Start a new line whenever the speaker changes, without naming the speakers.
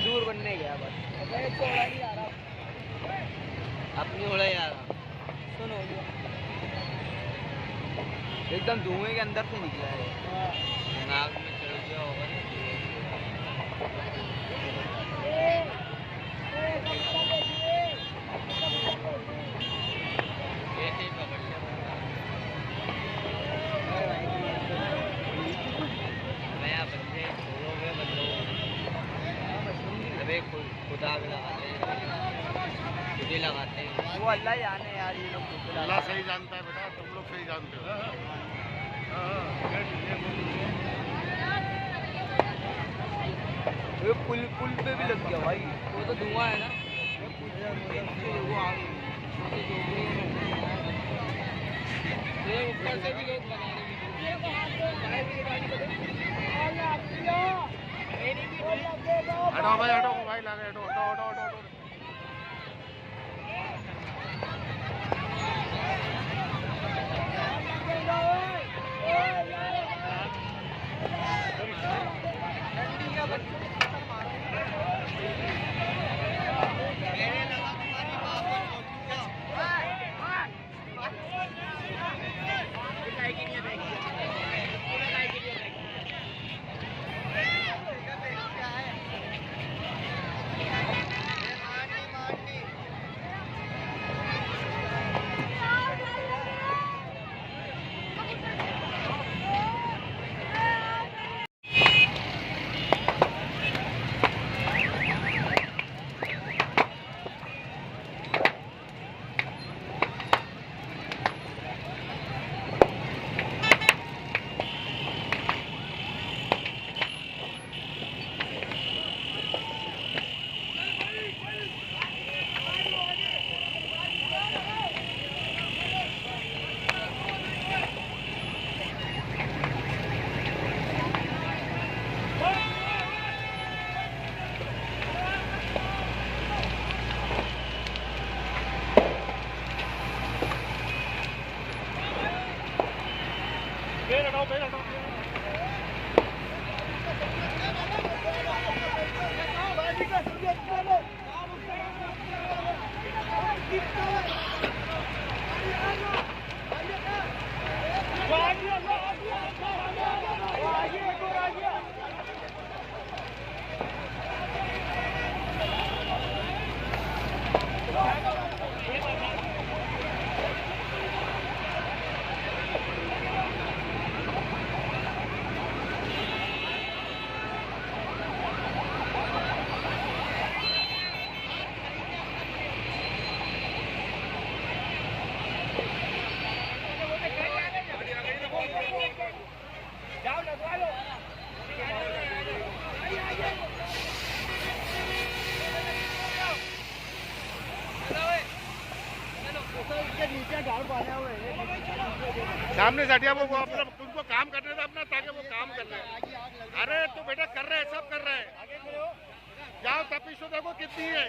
दूर बनने गया बस। अपनी उड़ा यार सुनो एकदम धुएं के अंदर से निकला है। नाक में चढ़ गया होगा ना। ऐसे ही पकड़ लिया मैं यहाँ बंदे छोड़ोगे अबे खुदा भी लगाते हैं खुद ही लगाते हैं वो अल्लाह जाने यार ये लोग
अल्लाह सही जानता है बेटा तुम लोग सही जानते हो।
ये पुल पे भी लग गया भाई वो तो धुआं है ना वो आ गई ऊपर से भी लोग बना रहे
हटो भाई हटो भाई लगे हटो हटो हटो हटो हटो सामने से हटिया वो अपना तुमको काम करने था अपना ताकि वो काम कर रहे हैं। अरे तो बेटा कर रहे हैं सब कर रहे हैं जाओ तपिश तो देखो कितनी है।